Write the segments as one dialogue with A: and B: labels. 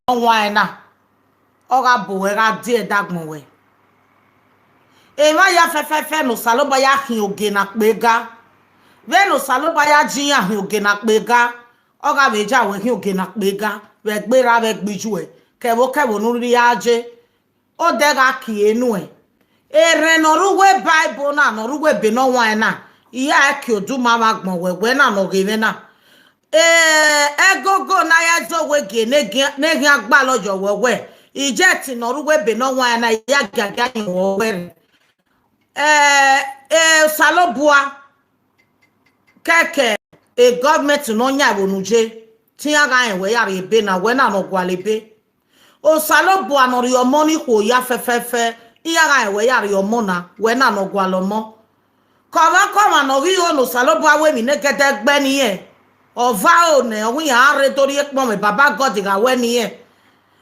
A: Wana Ora Boera dear Dagmowe. Ema ya fefe no salobaya hiogena bega. Veno salobaya jia hiogena bega. Oga veja we hiogena bega. Vegbera vegbijue. Kewo nuri aje. O dega kienue. Ere noruwe Bible na noruwe beno wana. Iya eki odu mama gmowe na no givena. Egogo na ya zo we ge ne agba lojo wewe. Ijeti noruwe beno wana ya gaga wewe. Salobua keke government no nya wonuje ti aga enwe ya rebe na we na no gwalebe o salobua no your money ko ya fefefe iya ga enwe ya your mona we na no gwalomo koma no ri o no salobua we mi ne gede gbe ni e ova o ne ohun ya are tori epo me baba god ga we ni e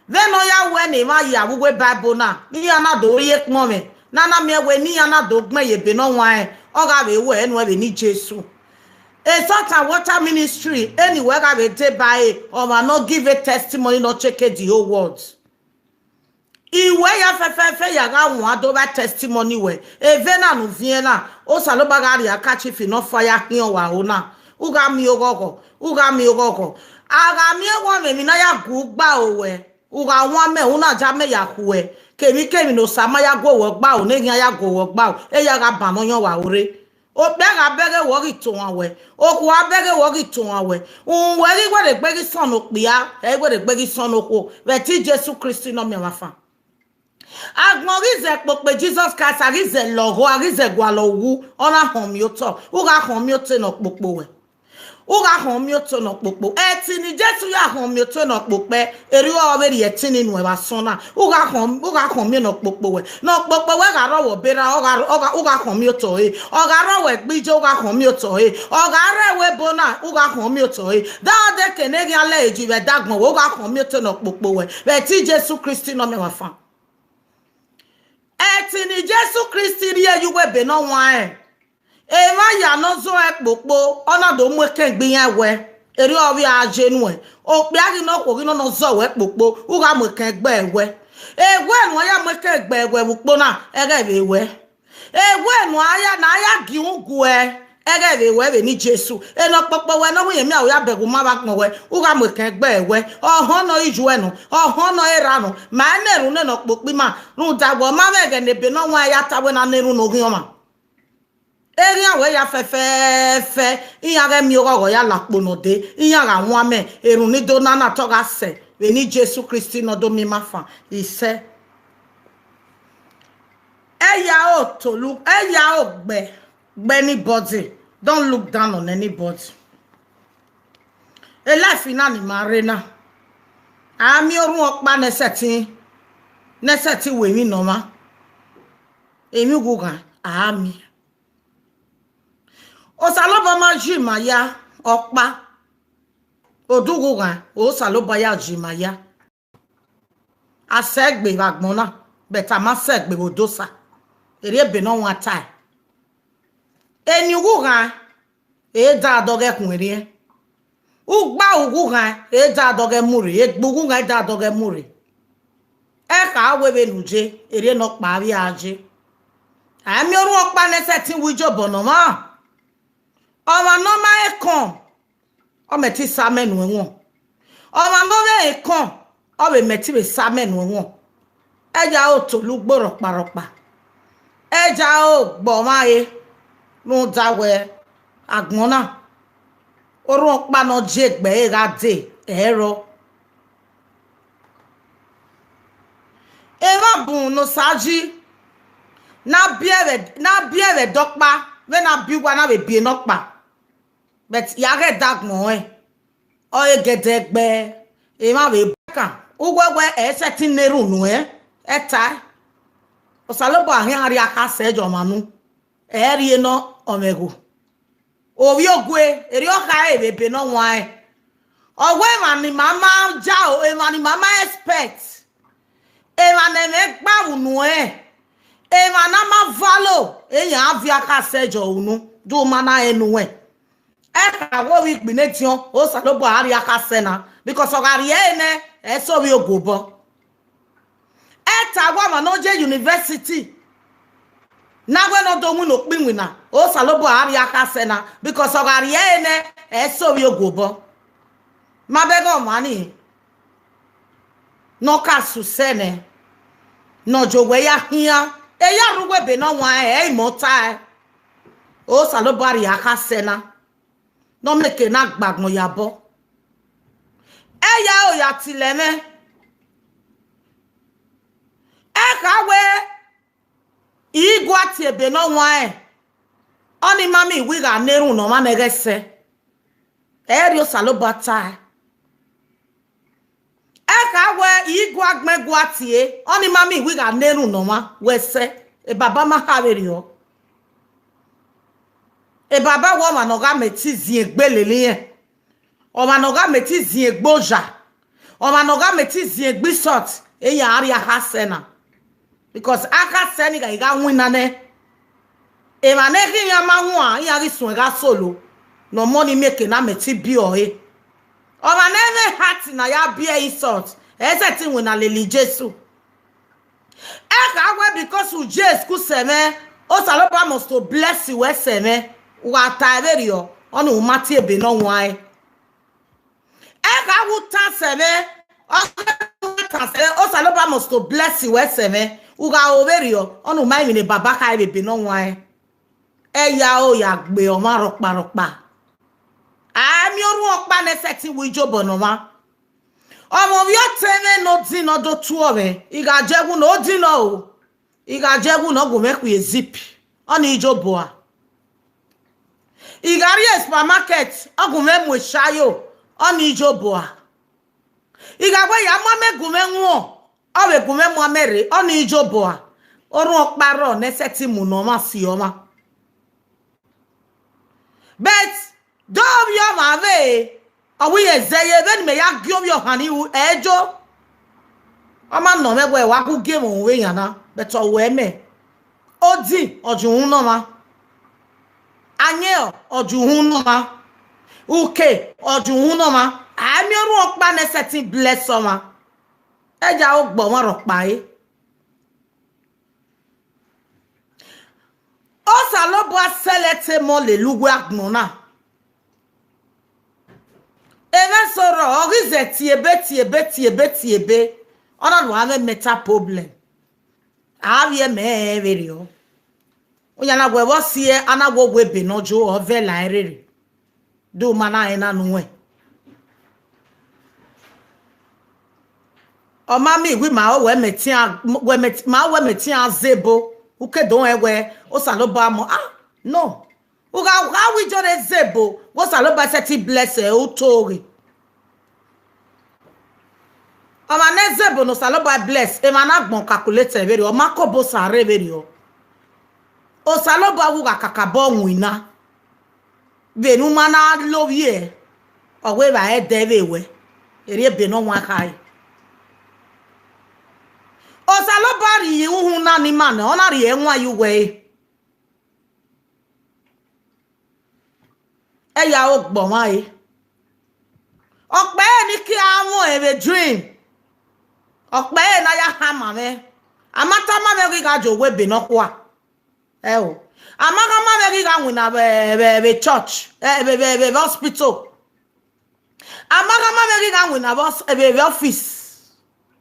A: then no ya we ni ma ya we Bible na ni ya na do ri epo me Nana me we ni ana dogma ye be no wan o ga be we enu be ni Jesu a sort of water ministry anywhere ga be take by or ma not give a testimony not check the whole world iwe ya fefe ya ga won adoba testimony we evena no viena o saloba ga ri akachi fi no fire hin o wa ona uga mi ogogo aga mi ewo me mi na ya gugba owe uga won me una ja me ya kuwe kemi no sama ya go wo gba o ne ya go wo gba o e ya ga ban yan wa ore o pe ga bere wo ri to wan we o ku abere wo ri to wan we un we ri gbe gbe son o pia e gbe son o ko we ti Jesu Christ no me wa fa agborize pope Jesus Christ arize logo arize gwalowu ona hon mi o to u ga hon mi o te no popo we uga hon mi oto no popo eti ni Jesu ya hon mi oto no pope eri o we ri eti ni nu e wa sona uga hon mi no popo we ga ro wo bera uga hon mi oto e o ga ro we gbije uga hon mi oto e o ga re we bona uga hon mi oto e da de kenegi ale eji we dagbon uga hon mi oto no popo we ti Jesu Christ no me wa fa eti ni Jesu Christ ri eju we be no wan Ema ya no zo ekpopo ona do mu kengbe yan we eri owi aje nu e o pe agi no ko no zo we ekpopo u ga mu kengbe we egwe nu ya mu kengbe we bupo na ege be we egwe nu aya na aya gi ungu e ege be we ni Jesu eno popo we no mu yemi awo ya begu ma ba pon we u ga mu kengbe we ohon no iju enu ohon no era no ma na eru ne no popi ma ru dagbo ma mege ne be no wa ya tawe na neru no gi oma Area we ya fefe iya ga mi ogo ya lapo no de iya ga won ame erun ni do na to ga se we ni Jesu Christ no do mi mafa ise eya o to look eya o gbe anybody don't look down on anybody e life na ni marena ami orun opa neseti we mi no ma emi gugan ami o saloba ma jima ya okpa odugugan o saloba ya jima ya asegbe bagbona beta ma segbe odosa ere be no wan tai eni gugan e da doge kunre ugba ugugan e da doge muri e gbugugan da doge muri e ka webe nuje ere no pa ri aje ami orun okpa nesetin wijo bono ma Oma no ma ekon o meti samenu won Oma no me ekon o be meti be samenu won eja o to lugbo ropa eja o gbo maye nu dawe agbona orun pa no jegbe e ga de ero eva bun no saji na biere dokpa we na biwa na be bi no pa but ya get that mo o e gedegbe e ma be baka ugwegwe e setting neru nu eta o salobo ahin ari aka sejo manu e ri no omego o wi ogwe eri o ka e be no wan ogwe ma ni mama ja o e ma ni mama expect e ma ne me gba unu e ma na ma valo e yan avia ka sejo unu do mana enu e ka wo wi gbinetion o salobo ari aka sena because ogari ene eso wi ogobo eta gwa ma no je university na gwe no do mu no pinwina o salobo ari aka sena because ogari ene eso wi ogobo ma bego mani no ka su sene no jogwe ya hia e ya rugwe be no wa e imota o salobo ari aka sena no meke na gbagmo yabo eya o ya tileme e kawe igwa ti ebe no wa oni mami wi ga neru no ma negese eri o salobo ta e kawe igwa gbegwa ti oni mami wi ga neru no ma wese e baba ma haveri o e baba wo ma no ga meti zi egbelele yen o ma no ga meti zi egboja o ma no ga meti zi egbisot e ya ari hasena because aka seni ga wina ne e ma ne ki ya ma hu a ya ri sun ga solo no money make na meti bi o e o ma ne me heart na ya bi e insult e se ti wina leli Jesu e ka we because u Jesus ku seme o saloba must to bless you we seme wa ta berio onu mati ebe no wan e ka wu ta seme o saloba must to bless you we seme uga oberio onu mai ni baba ka ebe no wan e ya o ya gbe o ma ropa ami oru opa ne seti wi jobo no ma omo bi o teme no din no do tu ore iga jegun no din no o iga jegun no go meku ezip oni jobo a igari supermarket ogun me shayo oni jobo a igagwe ya mo megun me nwo owe gun me mo mere oni jobo a orun oparo ne seti mu no ma si o ma but do yo ma ve owi ezeye ben me ya gyo yo hani ejo o ma no megwe wa ku game onwe yan na but o we me odi ojun no ma anye ojuhun no ma uke ojuhun no ma ami oru opa ne setting bless o ma eja o gbo won ro pa e o salobo aselete mo le lugwe agnona eve soro orize tiebe ona no ave meta problem avie me verio onya na gwe sie anagwo gwe be nojo o vela erere do mana ina nuwe o mami wi ma o we meti azebo uke don ewe o salobo amo no uga wi jore zebo wo salobo seti bless e o tori o ma ne zebo no salobo bless e ma na gbon calculate e veri o ma ko bo sare veri o salobo wu ga kakabo nwina venu mana lovie o we ba e devewe eri ebe no nwa kai o salobo ri hu na ni man o na ri enwa yu we e ya o gbo wa e ope ni ki awon ebe dream ope na ya ha ma me amata ma me ga jo we be no kwa o amaga ma me ga wina be church be hospital amaga ma me ga wina be office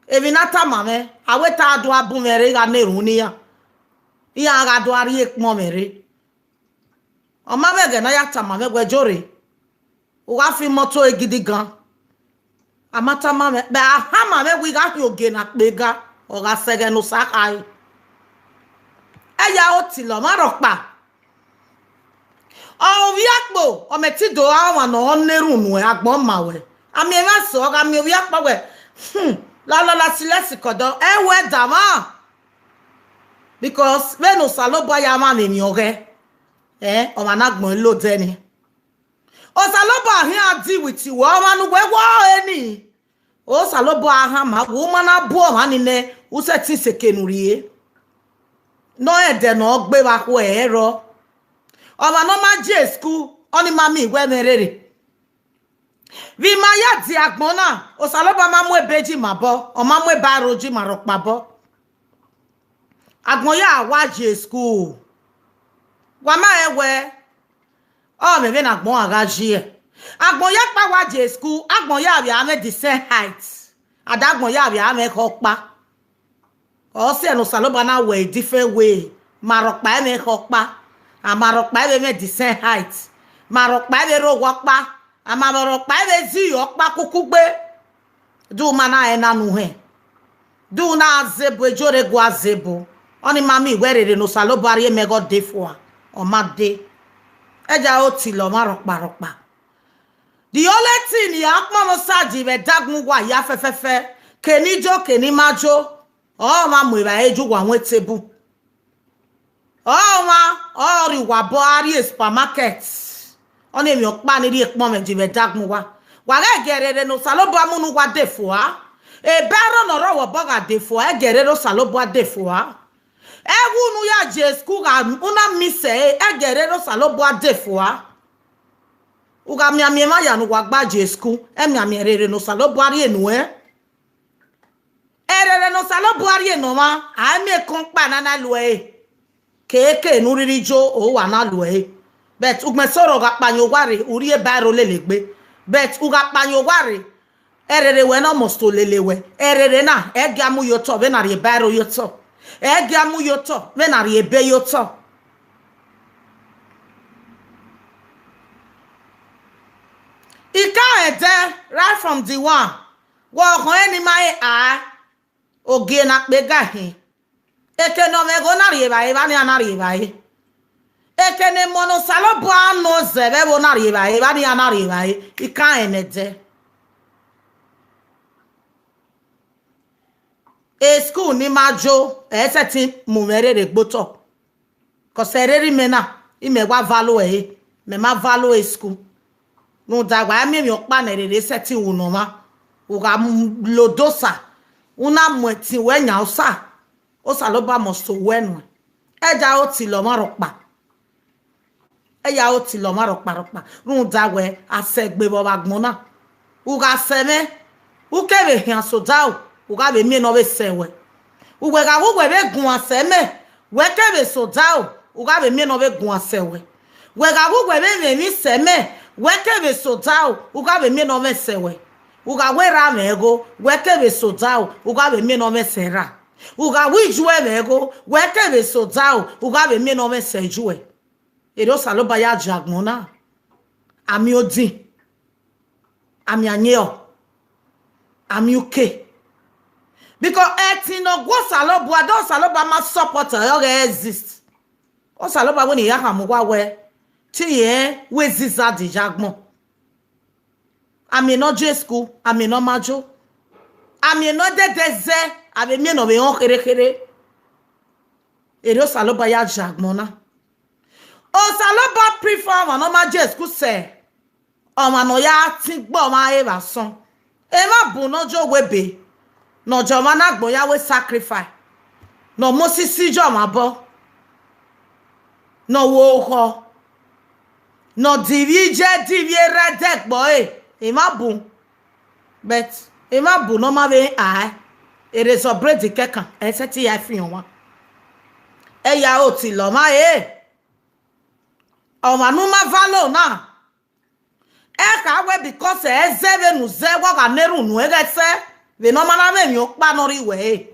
A: evinata ma me aweta adu abu mere ga neru ni ya ga do ari ekmo mere o ma be ga na ya ta ma me gwejore o ga fi moto egidi gan amata ma me be aha ma me wi ga fi oge na pega o ga sege no sakai eya o ti lo ma ropa o wi akpo o meti do awon no neru nu agbon mawe ami e ma so ga mi wi akpo we la silesi kodo e we dama because when o salobo ya ma ni oge o ma na gbon lo de ni o salobo ahin adi with you o ma nu gwe wo eni o salobo aha ma wo ma na bu o ma ni ne o se ti sekenurie no ede no gbe wa ko ero o ma no ma je school oni mami gwe merere Vi maya di agbona. O saloba mamu ebeji mabo. O mamu ebaroji marok mabo. Agbon ya waje school. Wama ewe. Oh, me ven agbon agaji. Agbon ya pa waje school. Agbon ya vi ame the same height. Adagbon ya vi ame kokpa. O se no saloba na way different way. Marok pa eme kokpa. A marok pa eme the same height. Marok pa eme ro wakpa. A marok pa eme zi okpa kukugbe. Du mana ena nuhe. Du na zebo ejore gwa zebo. Oni mami werere no saloba ri eme go defwa. O ma de. Eja o ti lo marokpa. The only thing ya akma no saji be dagmu wa ya fefefe. Keni jo keni majo. Oh ma mu ba eju wa wetebu. Oh ma ori wa bo ari supermarket. Oni mi okpa ni ri ekpon me ji be dagmu wa. Wa ga gerere no saloba mu nu wa defwa. E baro no ro wo boga defwa e gerere saloba defwa. Ewu nu ya je school ga una mise e gerere saloba defwa. Uga mi ma ya nu wa gba je school e mi rere no saloba ri enu erere no saloba ri enu ma a me kon pa na lu keke nu riri jo o wa na lu bet ugme soro ga panyo ware uri e baro lelegbe bet uga panyo ware erere we no mosto lelewe erere na e ga mu yo to be na ri baro yo to e ga mu yo to be na ri ebe yo to ika ede right from the one wo kan eni mai a oge na pe gahin eke no me go na ri ba ni anari ba eke ne mono salobo ano zebe bo na ri ba ni anari ba ika enede e school ni majo e seti mu merere gboto ko sereri mena ime wa value me ma value school no dagwa mi okpa na rere seti uno ma uga lodosa una mweti wenya osa o saloba mosto wenu eja o ti lo marokpa eya o ti lo marokpa run dagwe asegbe bo bagbona uga seme ukebe hian sodao uga be mi no be sewe ugwe ga ugwe be gun aseme wekebe sodao uga be mi no be gun asewe we ga ugwe be mi seme wekebe sodao uga be mi no be sewe uga wera mego wekebe sodao uga be mi no be sera uga wijwe mego wekebe sodao uga be mi no be sejwe ero saloba ya jagbona ami odi ami anyo ami uke because etino go saloba do saloba ma support o exist o saloba woni ya kan mo wa we ti ye we ziza di jagbon ami no je school ami no majo ami no dedeze abi mi no be on kere ero saloba ya jagbona o saloba prefer wa no majo school se o ma no ya ti gbo ma e ba son e ma bu no jo webe no jo ma na gbo ya we sacrifice no mosisi jo ma bo no wo ho no divije diviere dek boy e ma bu but e ma bu no ma be ai e resobrate the kekan e se ti ya fi won e ya o ti lo ma o ma nu ma valo na e ka we because e zebe nu ze wa ga neru nu e ge se we no ma na me mi o pa no ri we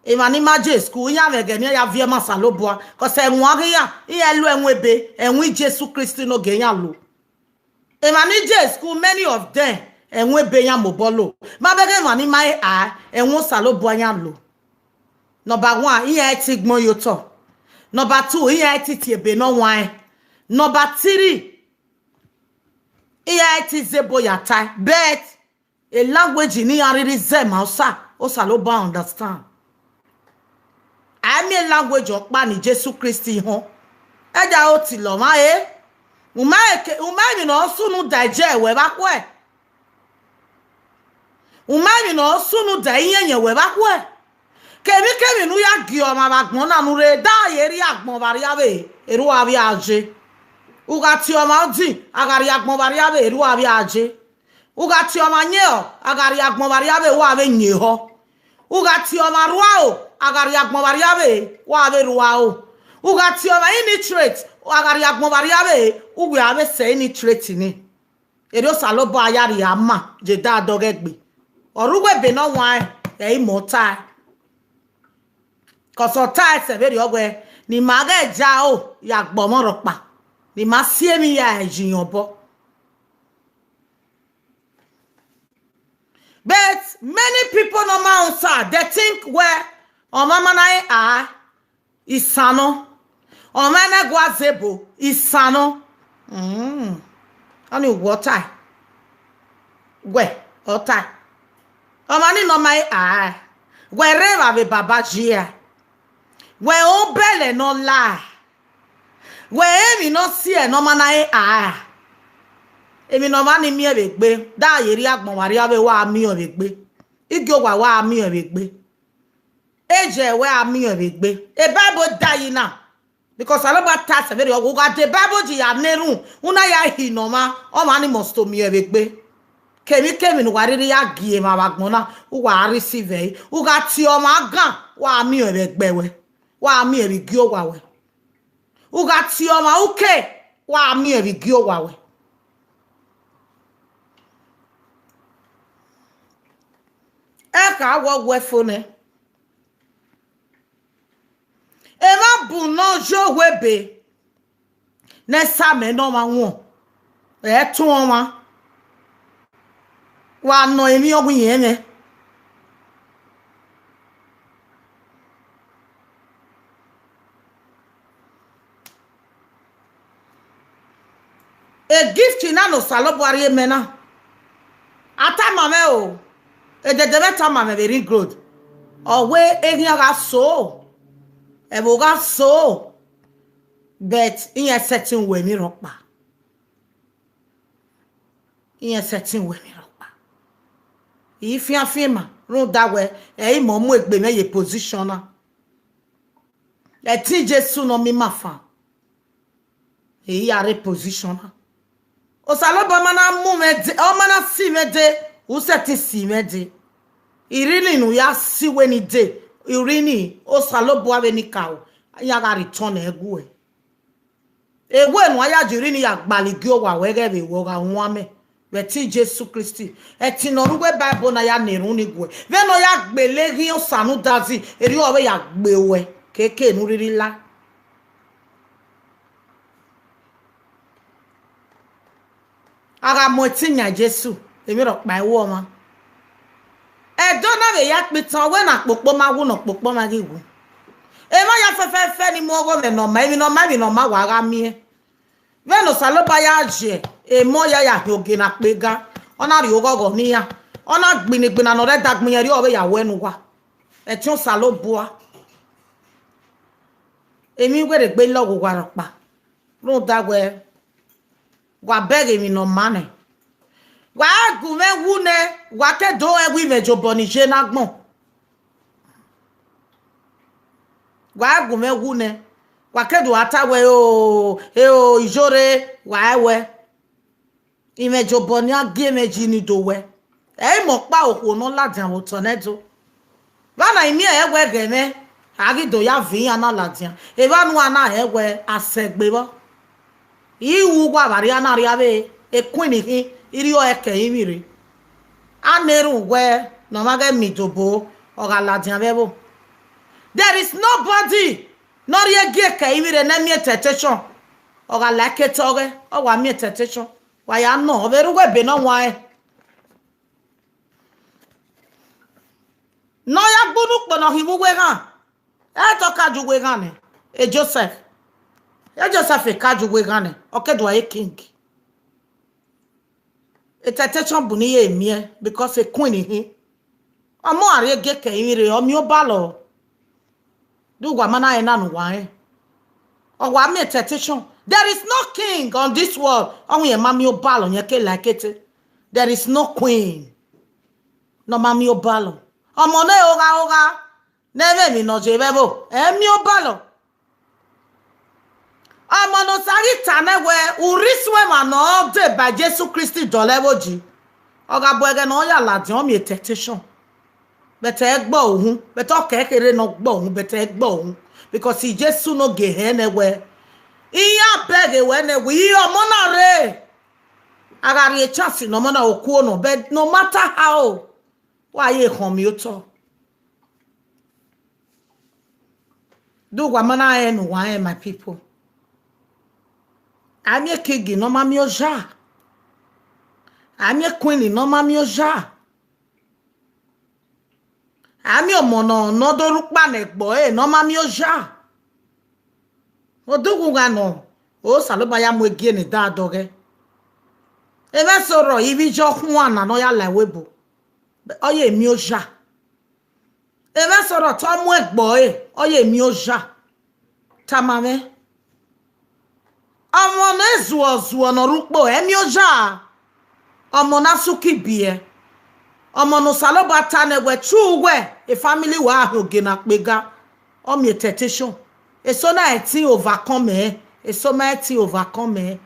A: e ma ni ma je school ya me ge ni ya vie ma salobo ko se won ri ya e lu enwe be enwi Jesu Kristi no ge yan lo e ma ni je school many of them enwe be yan mo bolo ma be ge ma ni mai a enwo salobo yan lo number 1 iye ti gbon yo to number 2 iye ti ti ebe no wan number 3 iye ti zebo yata but a language ni ariri zem hausa o salobo understand I mean language okpa ni Jesu Kristi hon eja o ti lo ma umai no sunu daje we ba ko umai no sunu da yenye we ba ko kemi nu ya gi o ma ba gbon na nu re da ye ri agbon bari abe eru abi aje uga ti o ma di agari agbon bari abe eru abi aje ugati oma nyeo agari agbon variabe wa be nyeho ugati oma ruao agari agbon variabe wa be ruao ugati oma nitrate agari agbon variabe ugwe abe se nitrate ni ero salobo ayari ama je da dogegbe orugwe be no wan e imota koso ta se be ri ogwe ni mage ja o ya gbomoro pa ni ma sie mi ya ejiyan bo. But many people no answer. They think where Omama na isano. Omana guazebo isano. Ani water. Where ota. Omani no mai wherever be baba jia. Where obele no lie. Where emi no see no mana Emi no mani mi ebegbe da yeri agbon wari abe wa mi ebegbe igi ogwa wa mi ebegbe eje we ami ebegbe e bible die na because aloba ta se very ogo ga the bible ji ya nerun una ya hi no ma o mani must to mi ebegbe kemi no wari ya gie ma bagbon na u wa receive u ga ti o ma gan wa mi ebegbe we wa mi ebigi ogwa we u ga ti o ma uke wa mi ebigi ogwa we. Eka wo wefone ema bu no jo webe ne same no ma won e tun wa no emi ogun yen me e gift na no salobo ari mena ata mame o e de beta mame very good owe egin ga so e bo ga so but in a certain way mi ropa in a certain way mi ropa if you afema ro that way e mo mu egbe me ye position na e ti Jesu no mi mafa e ya reposition na o salobo mana mu me de o mana si me de u seti si me de irini nu ya si we ni de irini o salobo abe ni kawo ya ga return egwe nu aya jiri ni ya gbaligi o wa wege be wo ga won me we ti Jesu Christi e ti no ruwe bible na ya nerun ni gwe ve no ya gbele ri o sanu dazi eri o we ya gbewe keke nu riri la aga mo ti nya Jesu emi ro pa ewo ma e do na be ya pe tan we na popo ma wu no popo ma gigu e ma ya fefe ni mo go me no ma emi no ma wa ga mi e ve no saloba ya je e mo ya oge na pega ona ri ogogo ni ya ona gbinigbi na no re dagbin eri o we ya wenu wa e ti o salobo emi gwere gbe logo gwa pa ro dagwe gwa bege mi no mane gwa gume wune gwa ke do egwi mejo bonije na gbon gwa gume wune gwa ke do atawe o ijore gwa ewe imejo boni agi meji ni do we e mo pa oko no ladian o tonedo bana imi egwe gene agi do ya vi ana ladian e ba nu ana egwe asegbe bo iwu gwa bari ana ri abe e kwini hi iri o eke imire aneru we no mage midobo o ga ladian bebo there is nobody not ye ge ke imire na mi tetation o ga like toge o wa mi tetation wa ya no beru we be no wa no ya gbunu po no hiwu we gan e to ka ju we gan ni e Joseph e ka ju we gan ni o ke do a king e tetation bu ni ye mi because e queen hi omo are ge ke imire o mi o ba lo do gwa mana e na no wa o wa mi tetation. There is no king on this world. Only a mami obalo nyeke like it. There is no queen. No mami obalo. Omone oga. Neve mi no jebebo. Mi obalo. Amono sari tane we uriswe mano de by Jesus Christ dolewoji. Oga boege no ya la di o mi temptation. But egbo ohun, but okekere no gbo ohun, but egbo ohun because he just no ge anywhere. Iya beg when we omona re. Agari a chance no mana okuo no, but no matter how, why ye home you to? Do wamana en why my people. I'm a kigi no mami oja. I'm a queen no mami oja. I'm your mono no do look banek boy no mami oja. Odo no. O salobaya mo gie ni da doge. Ebe soro ibi jo hwan na no ya la webo. Oye mi oja. Ebe soro to mo egbo oye mi oja. Tamame. Omo na ezuo no rukpo emi oja. Omo na suki bie. Omo no saloba tane we chuwe a family wa hoge na pega. Omo temptation. E so na eti overcome e so ma eti overcome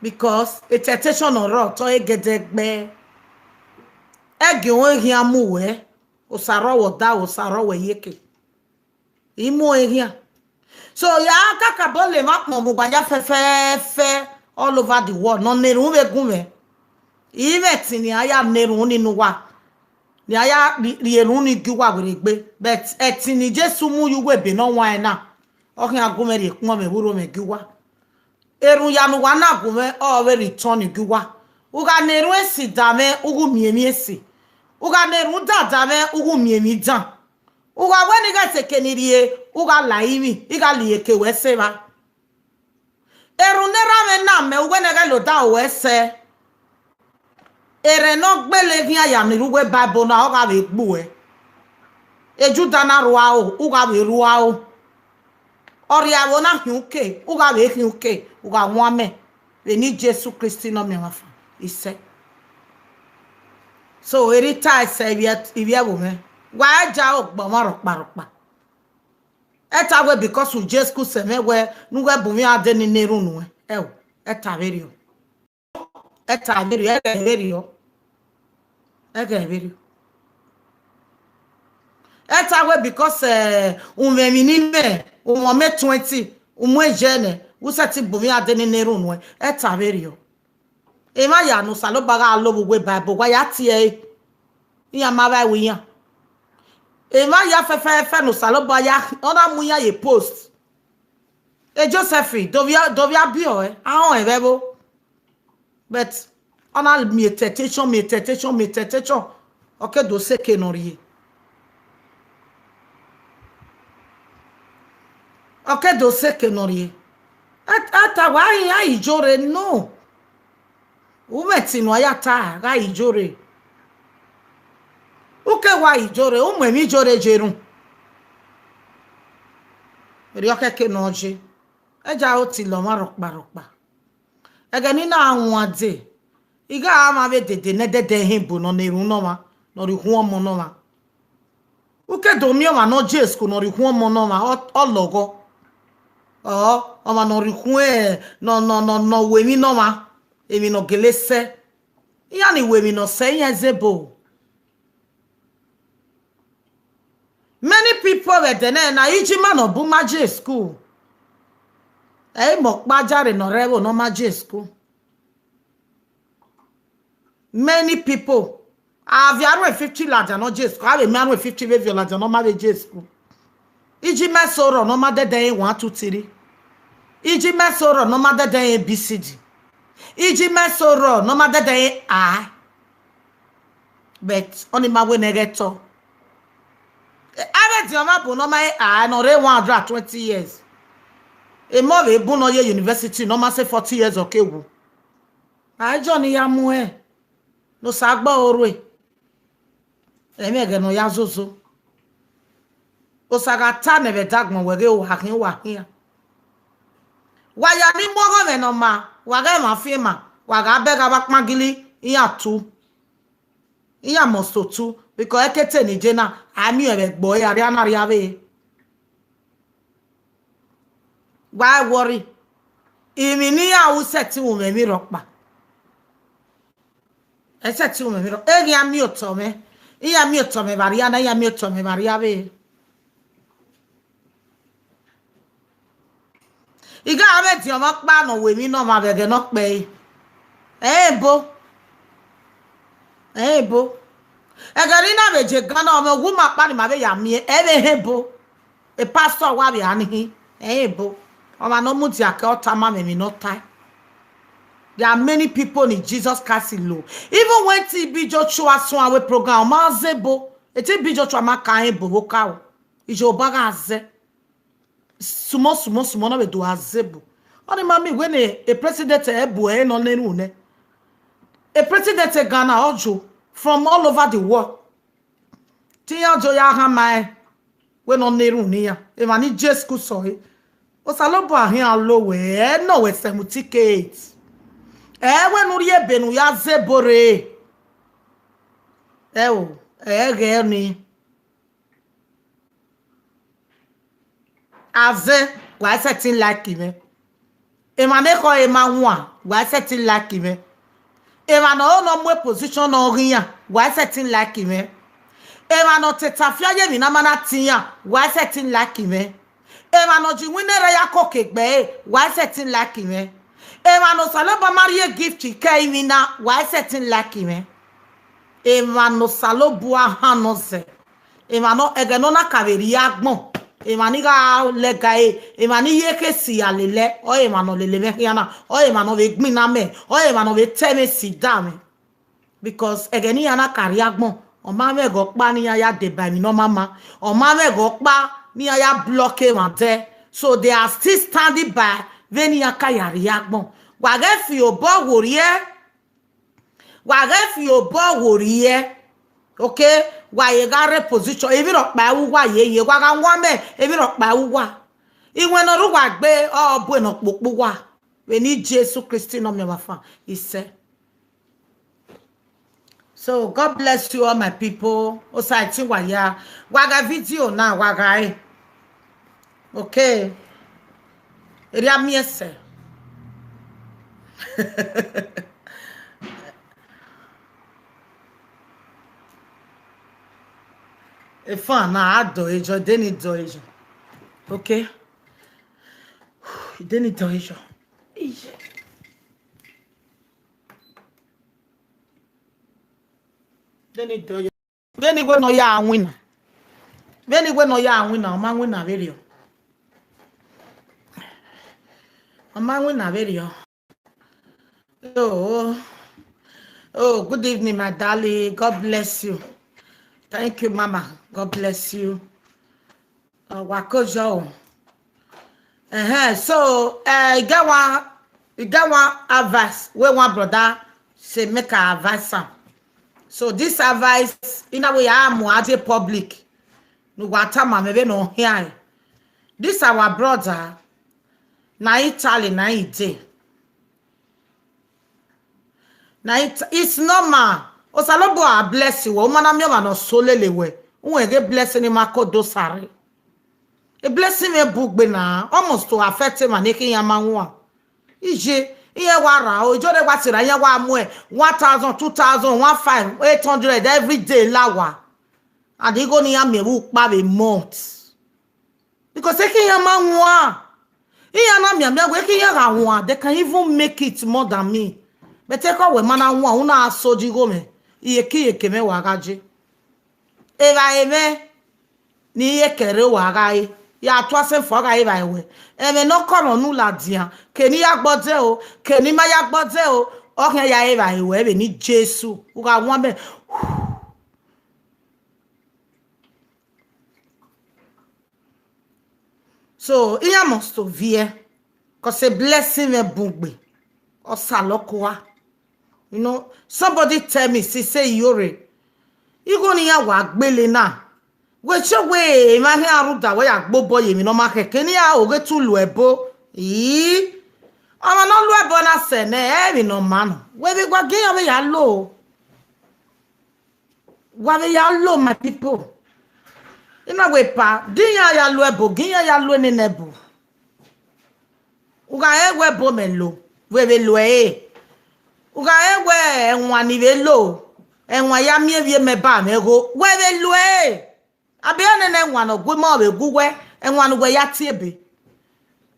A: because a temptation on rock to e gedegbe. Ege won hia mu we osaro wo da osaro we yeke. Imo ehia. So ya kaka bole mak mo gbanja fe all over the world no neru we gunme. Even tini aya neru ninu wa. Ni aya rierun ni giwa weregbe but etini Jesu mu yu we be no wan na. Okin agunme re kun me wuro me giwa. Erun yanu wa na gunme o we return giwa. Uga neru esi dame ugu miemi esi. Uga neru dada me ugu miemi dan. Uga weni ga sekenirie uga laimi iga lieke wese ba. Erun nera me na me ugene ga lo da wese. Ere no gbele hin aya ni ruwe bible na o ga be gbu e. Eju dana ruwa o uga be ruwa o. Ori awo na hiuke uga be hiuke uga wame. We ni Jesu Kristi no me wafa. Ise. So erita ise ibia wo me. Wa ja ogbo mo ropa. Eta we because we just ku se me we nu we bu mi ade ni neru nu e o. Eta verio. Eta verio. Eta we because unvemi ni me umo me 20 umo ejene usati bu mi ade ni neru nu e. Eta verio. E ma ya no salo baga alo we bible wa ya tie. Ya ma ba wi yan. Ema ya fefe no saloba ya ona mu ya ye post. E Joseph dovia bio ahon ebebo. But ona mi temptation. Okay do se ke no rie. Okay do se ke no rie. Ata wa ya ijore no. Umeti no ya ta ga ijore. Uke wa ijore umwe mi jore jerun ri oke ke noje eja o ti lo ma rokpa ege ni na awun ade iga ama be dede ne dede hin bu no nerun no ma no ri hu omo no ma uke do mi o ma no jesku no ri hu omo no ma ologo o ma no ri hu no we mi no ma emi no gelese iya ni we mi no se yen zebo. Many people were there na ijima no bu maje school. Mo pajare no rewo no maje school. Many people have yarwe 50 lada no je school. Have me 50 we lada no maje school. Ijima soro no ma dede 1 2 3. Ijima soro no ma dede ABCD. Ijima soro no ma dede A. But oni ma we negeto. Ave di oma bu no mai no re 120 years. E mo we bu no ye university no ma say 40 years okewu. Ajo ni ya mu no sagba oru e. Emi ege no ya zozo. O saga ta ne be dagmo wege o hakin wa hin. Wa ya ni mo go me no ma, wa ga ma fi ma, wa ga be ga ba pangili iya tu. Iya mo so tu. Because ekete ni jena ami ebe boy ari anari ave. Why worry? Imi ni ya useti wo me mi rokpa. ese ti me miro e ya mi otome iya mi otome varia na ya mi otome varia be iga ave ti o ma pa no we mi no ma bege no pe ebo egarina beje gana o me wu ma pa ni ma be ya mi ebe hebo a pastor wa be ani ebo o ma no mu ti aka otama me mi no tai. There are many people in Jesus Castle. Even when TB Joshua Swanwe program, Mazebo, a TB Joshua Makae Bobokao, Ijobaga Ze, Sumo, no do Azebo. Only mammy, when a president Ebue no Nenune, a president Ghana Ojo from all over the world. Tia Joya Hamai, when on Nerunia, if I need just good sorry. Was a lobo here low, no, it's a ticket. When uriye benu ya zebore geni aze wa setting like me e ma ne ko e ma nwa wa setting like me e ma no mwe position no riyan wa setting like me e ma no tetafia ye mi na mana tiyan wa setting like me e ma no jiwinere ya kokegbe wa setting like me. Emano saloba marie gift ke mina why setting lucky me emano salobua hanose emano egeno na kaveri agbon emani ga legae emani yeke si alele o emano lele me yana o emano we gbin na me o emano we teme si dame because egeni yana kari agbon o ma me go pa ni ya de by mi no mama o ma me go pa ni ya block e there so they are still standing by veni akayari agbon wage fi obo worie okay wa ye ga reposition even okpa wuwa ye wa ga nwa me even okpa wuwa iwe no ru wa gbe obo eno popo wa we ni Jesus Christ no me wa fa ise. So God bless you all my people. Osati wa ya waga video na waga okay eri amiese if na ado ejo deni do ejo okay deni do ejo deni do ejo deni we no ya win o ma win na video o ma win na video. Oh, good evening, my darling. God bless you. Thank you, Mama. God bless you. Wakojo. So, you got one advice. Where one brother say make a advice. So this advice, in a way, I'm at the public. No water, maybe no here. This our brother. Na Italy, na ide. It's normal. Osalobo bless you. Umana mi ma no solelewe. Unwege blessing ni makodo sare. A blessing me bugbe na almost to affect him and making yamanwa. Ije iye wara o ijo de watira yen wa mu 1000 2000 1500 800 every day lawa. And he go ni amewu pa be month. Because taking yamanwa. Iye na mi amegwe ki yaranwa they can even make it more than me. But take away mana nwa una asoji gome iye ki ekeme wagaje eva eme ni ye kere wagaye ya twase foga eva ewe eme no kono nu ladia keni ya gbode o keni ma ya gbode o okan ya eva ewe be ni Jesu uga won be so iya must to vie cause a blessing me bugbe o salokwa. You know, somebody tell me, say Yore, you go near work, Billy na. Which way, my hair ruda, where I go boy, you know, my Kenya, or get to Luebo. I'm not Luebo, I say, eh, no man. Where we go get away, hello. Where we are low, my people. In a way, pa, Dinya ya Luebo, Ginya ya Lune Nebu. Uga e webo melo, where we loe. Uga ewe enwa ni velo. Enwa ya mie vie meba mego. We lue. Abiane ne enwa no gwe mo be gugwe. Enwa no gwe ya tiebe.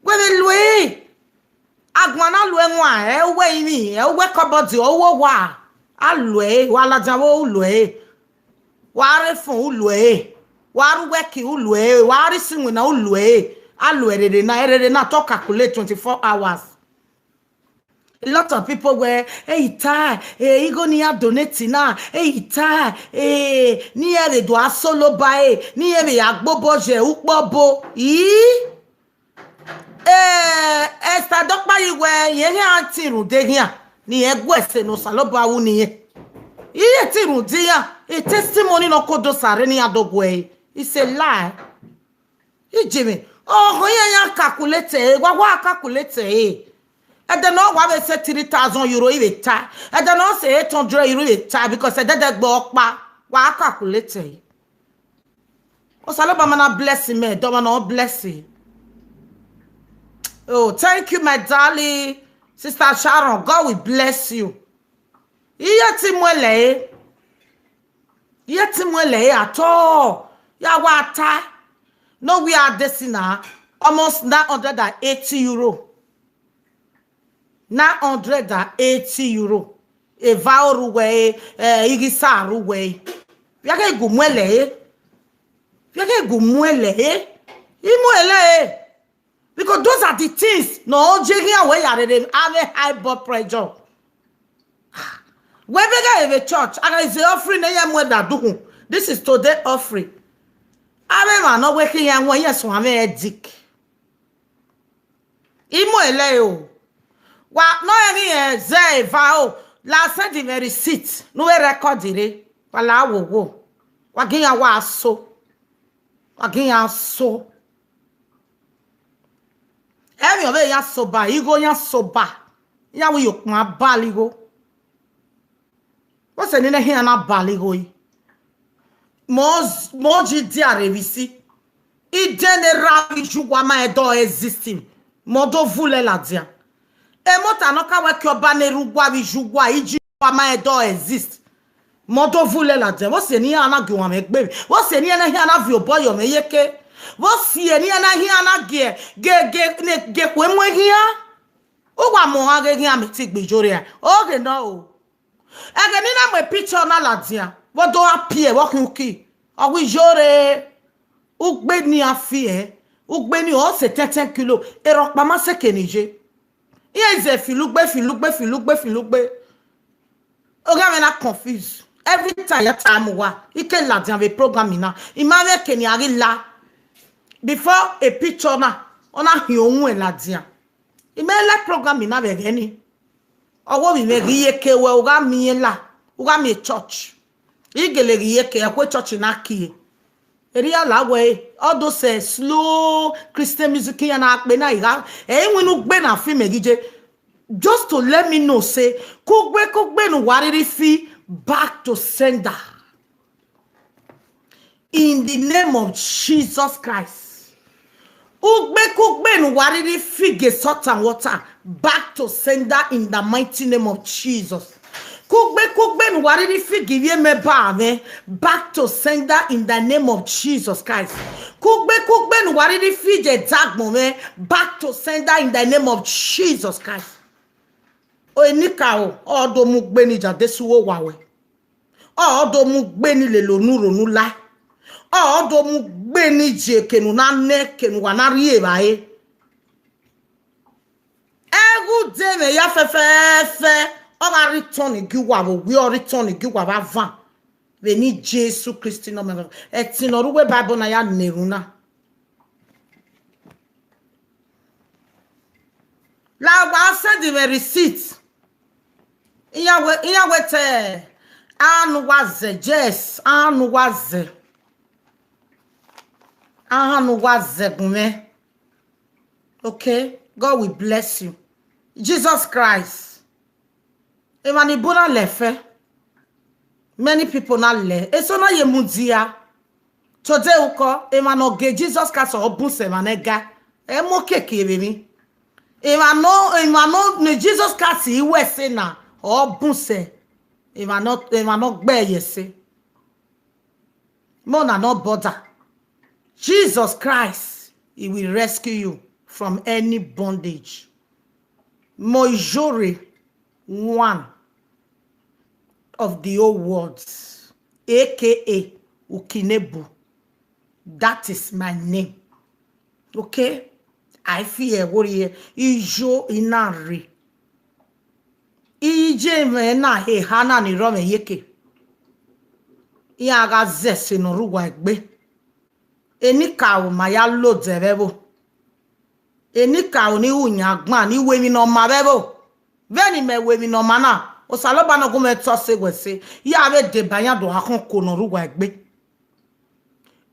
A: We lue. Agwana lue nwa ewe imi. Ewe kobodi owo wa. Alue. Wala jawo lue. Ware fun ulue. Waru weki ulue. Wari sinwe na ulue. Alue rede na to calculate 24 hours. A lot of people were, hey, ta, you go near donate na, hey, ta, near the doa solo by, near the agboboje, ukbobo, esta dokpa you were, ye antiru de here, near Gwese no saloba uni. Ye tiru dear, a testimony no kodo sareni adogwe. It's a lie. Jimmy, oh, ya calculate, what calculate, and then no one say 3,000 euro even tie. And then no say 800 euro even tie because I did that block back. Why calculate? Oh, Salaba mana bless me. Don't want bless you. Oh, thank you, my darling sister Sharon. God will bless you. Yetimwele at all. Yawata. No, we are destined almost 980 euro. 980 euro. E va oruwe, igisa ruwe. Yake gumwele. Imwele. Because those are the things. No, jegi away are they have a high blood pressure. When we go to church, and I say offering this is today offering. I am not working and when yes, I'm a dick. Imwele. Wa no any ze vao la send the receipt no we record it wala wo wa ginya wa so emi obe ya soba igo ya soba ya we yok ma baligo wo se ni na hia na baligo yi moji di arevisi I general jugwa ma edo existing modo vule la dia. Emota no ka weki obane rugwa bi jugwa iji wa ma edo exist. Modo vule la de. Wo se ni ana gwe wa me gbe. Wo se ni ana hi ana vi oboyo me yeke. Wo se ni ana hi ana ge kwe mwe hi ya. O wa mo ha ge hi am ti gbejore ya. Okay no. Ege ni na mwe picture na la dia. Wo do appear wo ki. O wi jore. Ugbe ni afie. Ugbe ni o se 10 kilo. Ero pa ma se kenije. Yes, filugbe. Oga me na confused. Every time wa, ike la di ave program na. Imave ke ni ari la. Before a picture na, ona hi ohun e la di an. Ime la program na be geni. Owo mi me riye ke we oga mi la. Oga mi church. Igele riye ke akwe church na ki. Area la way all those slow Christian music and akpe na ira winu gbe na film egije just to let me know say kugbe no wariri fi back to sender in the name of Jesus Christ. Kugbe no wariri fi get salt and water back to sender in the mighty name of Jesus. Kugbe no wariri fi give me back to sender in the name of Jesus Christ. Kugbe no wariri fi je dagmo me back to sender in the name of Jesus Christ. O enika o do mu gbe ni ja desuwo wawe. O do mu gbe ni le ronu la. O do mu gbe ni je kenu na ne kenu wa na rie bae. Egu de me ya fefe. Oga return igiwa wo we return igiwa ba van we ni Jesus Christ no me etinoruwe Bible na ya neruna la wa send the receipt iya te anu waze yes anu waze gume. Okay, God will bless you. Jesus Christ. Emani bona lefe. Many people na le. Eso na ye mudia. Today uko emano ge Jesus Christ obunse manega. Emo keke bemi. Emano ne Jesus Christ iwe se na or bunse if I not bear yese. Mona not bother. Jesus Christ, he will rescue you from any bondage. Majority one of the old words, aka Ukinebu. That is my name. Okay? I fear warrior. Ijo inari. Ije mena he hana ni rome yeke. Iaga zese no ruwa egbe. Enika o maya lo zebebo. Enika o ni unyagma ni wemi no mabebo. Veni me wemi no mana. Osaloba no gume tose wese. Ya ave debanya do akon kono ruwa egbe.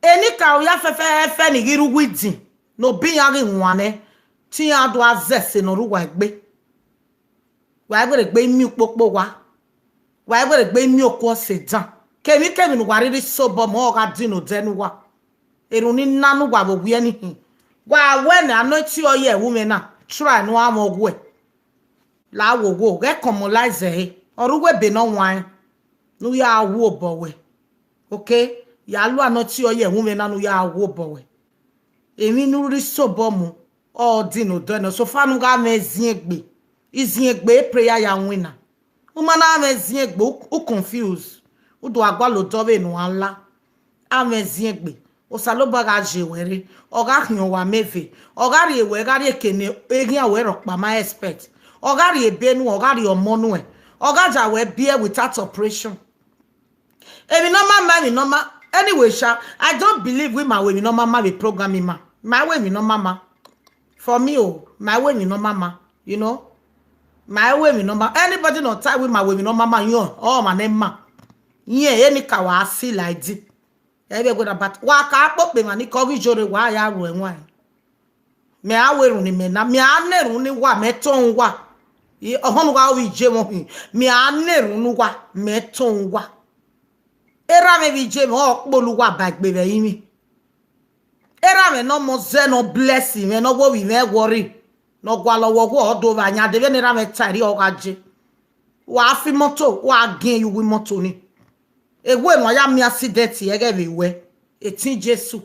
A: Enika o ya fefe ni giru widi. No biyari nwane. Ti ya do azese no ruwa egbe. Wa egbe gbe mi popo wa. Wa egbe gbe mi okwo sedan. Kemi no wariri sobo mo ga dino denu wa. Eruni nanu wa bo wi anything. Wa when anointi oye woman na try no amogwe. La wo get commonize he. Oruwe be no wan. No ya wo bowe. Okay? Ya lu anointi oye woman na no ya wo bowe. Emi nu ri sobo mo o dino denu. So fa nu ga mezin egbe. Izin egbe prayer ya winner. Umana mezin egbe u confused. Udo agwa lo dobe no anla. Amezin egbe. Osaloba ga jewere oga hyan wa meve oga ri ewe ga ri ekene egin awe rokpa ma expect oga ri ebenu oga ri omonu e oga ja we bie without operation emi no mama anyway sha I don't believe we my way no mama be programming ma my way me no mama for me my way me no mama you know my way me no mama anybody no tie with my way me no mama you oh my name ma yen any ka wa see like this. Ebe go about wa ka pope mani ko wi jore wa ya ru enwan me aweru ni me na me aneru ni wa me ton wa yi ohun wa wi je mo hin me aneru nu wa me ton wa era me bi je mo opolu wa bagbe be yin mi era me no mo ze no blessing me no wo wi me worry no gwa lowo go odo ba nya de be ni ra me tari o ga je wa fi moto wa gin yu wi moto ni Ewe no ya mi accident yege biwe etin Jesu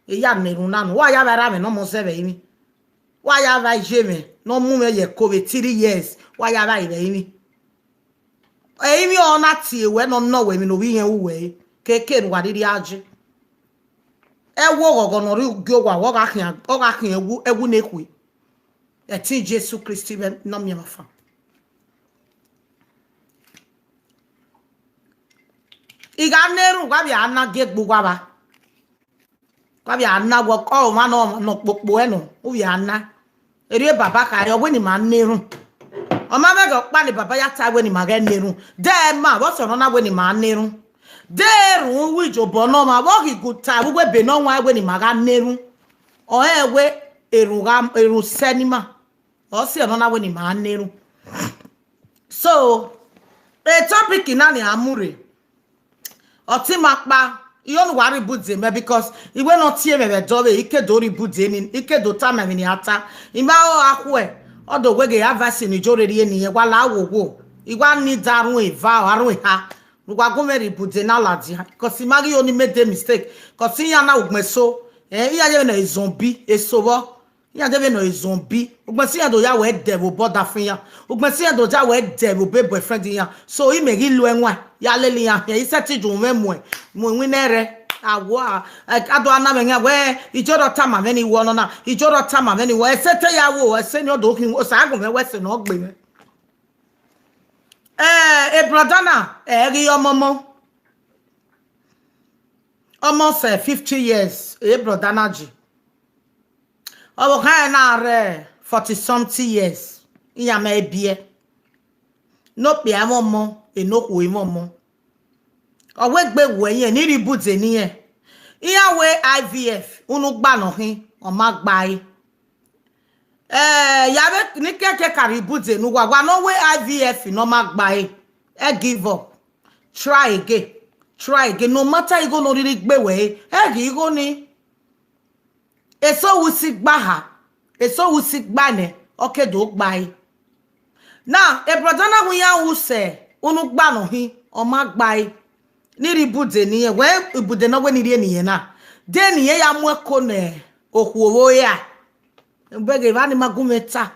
A: e ya nerun nanu wa ya bara me no mo se be yin wa ya ba je me no mu me ye ko be 3 years wa ya ba ire yin e mi ona ti ewe no we mi no wi yen uwe keke nu wa diri aje e wo gogo no ri gyo wa wo ga kan ewu na ekwe etin Jesu Christi be no mi mafa Iga neru kwa bi ana get gbugwa ba. Kwa bi ana wo ko ma no popo enu. O bi ana. Eri baba ka yo we ni ma neru. O ma be go pa ni baba ya ta we ni ma ga neru. De ma bo so no na we ni ma neru. De ru wi jo bo no ma bo ki ku ta we be no wa we ni ma ga neru. O we eru senima. O si no na we ni ma neru. So, a topic in ani amure. Oti makpa iyo nu wari budze me because iwe no tie me dobe ike do ri budze ni ike do ta me ni ata ima o akwe odo wege ya vaccine ni jore ri eni ye wala awowo igwa ni darun eva arun ha nugwa gomeri budze na ladi because imagi oni made a mistake because ya na ugmeso iya je na zombie esobo iya je no zombie ugmesi ya do ya we devil border fin ya ugmesi ya do ja we devil be boyfriend ya so i me ri lo enwa ya lele ya ise ti dun memu mo winere awo ado ana me ya we ijoro tama me ni wo no na ijoro tama me ni wo esete ya wo ese ni odo kin o sa gun me wese no gbe me e brother na ri omomo almost 50 years e brother na ji owo kan na re 40 something years iya me bie no pe amomo enoku imomo owe gbe wo yen ni ribute ni yen iyawe IVF unu gba no hin o ma gba yi yabe ni keke karibute nu wa no we IVF no ma gba yi give up try again no matter you go no really gbe we gi go ni eso wusi gba ha eso wusi gba ne okedo gba yi Now, a brother na huya who say, unu gba no hi, o ma gba ni ribude ni we ibude na we ni ni na. De ni ya mu ekone okuowo ya. Mbege ba ni magumeta.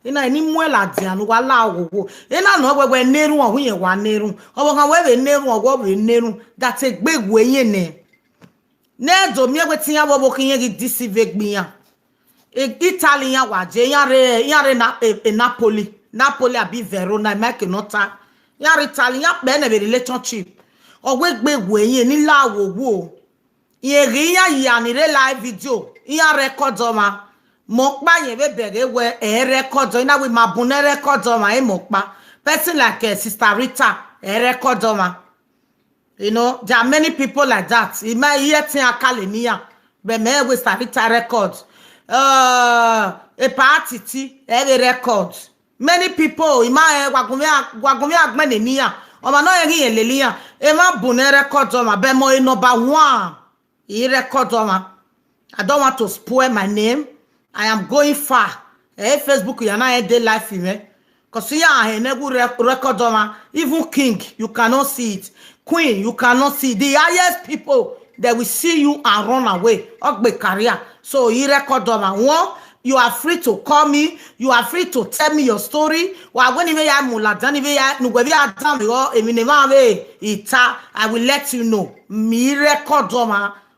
A: Ina ni muela dia no wala owo. Ina no we neru ohun yen wa neru. Obo kan we neru owo we neru that egbegu yen ne. Ne do mi wetin ya bobo kin yen deceive gbiyan. Italian waje yare na Napoli abi Verona make nota yare Italian be na relationship ogwe gbegwu yin ni lawo wo yen ri ya ni live video yan record ma mo pa yen be bere we record ina we ma bun record ma e mo pa person like Sister Rita record ma. You know, there are many people like that. It might hear tin akale niya be me we Sister Rita records. A party ti every record. Many people ima wagumi agbene niya o ma no yin leliya e ma bun record o ma be mo number 1 e record o ma. I don't want to spoil my name. I am going far. Facebook you na dey life me cuz ya enegu record o ma. Even king you cannot see it. Queen you cannot see the highest people. They will see you and run away. Ogbe career. So you record on one. You are free to call me. You are free to tell me your story. I will let you know. Me record on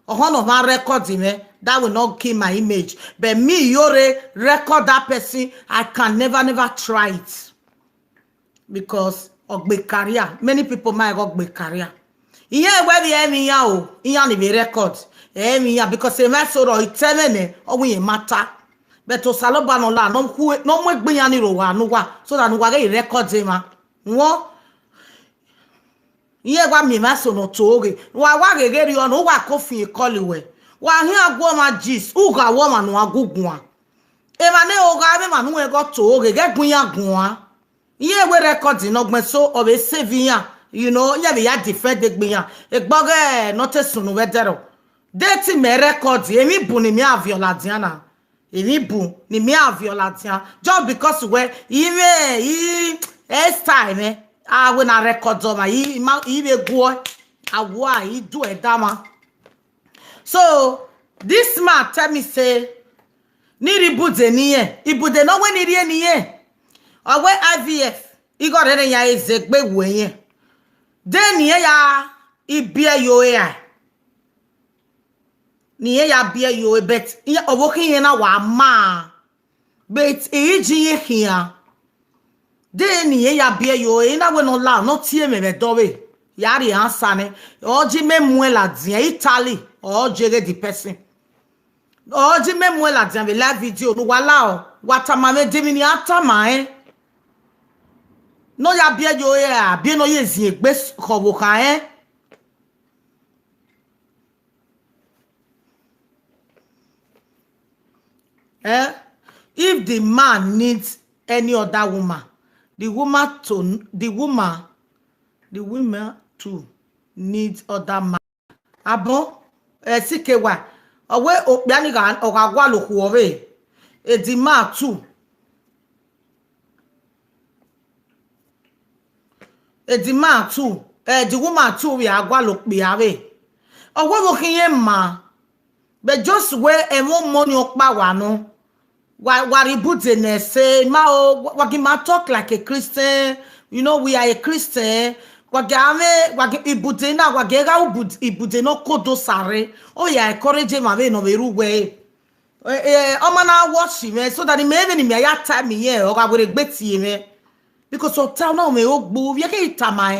A: my recording. That will not kill my image. But me, you record that person. I can never try it. Because ogbe career. Many people might ogbe career. Yeah, where the emi ya o, iya ni be record. Emi ya because e ma soro itemene o wi matter. But to saloba no la no mu egbe ya ni ro wa nu wa so that nu wa ge record e ma. Won iye gwa mi ma so no to oge. Wa ge ri ono wa ko fin call we. Wa hin agwo ma gist, u ga wo ma no agugun a. E ma ne o ga be ma nu e go to oge ge gun ya gun a. Iye we record no gbe so o be save ya. You know, yeah, we had defend the being a bugger, not a son of a Deti me record, emi bu ni me aviolatiana. Emi bu ni me aviolatiana. Just because we even time, I when I record on my even go, I why he do a dama. So this man tell me say, Niri bude niye, ibude no when niye. Awe IVF, he got any ya is a big way. Then ya ibia yo ya. Ni ya bia yo bet ya obokin na wa ma. Bet eji here. Then ya bia yo na we no la no tie me be dowe. Ya ri answer ne. Oji memuela dia Italy o jere the person. Oji memuela dia be live video no wala o. Watama me demini atama no ya bia yo ya bia no ye zi egbe kowo kan if the man needs any other woman the woman too needs other man abo sikewa owe opiani ga ogagwa loku ore the man too the man too the woman too we agwa lokpe are owo mo kiyen ma but just where e won money okpa wa no wa reboot ne say ma o wa talk like a Christian, you know we are a Christian wa ibute na wa ge ga ibute no kodo sare o ya encourage ma be no be ruwe o ma na watch me so that me even me ya time here o ga we gbe ti me because so tell now me ogbo we ke itama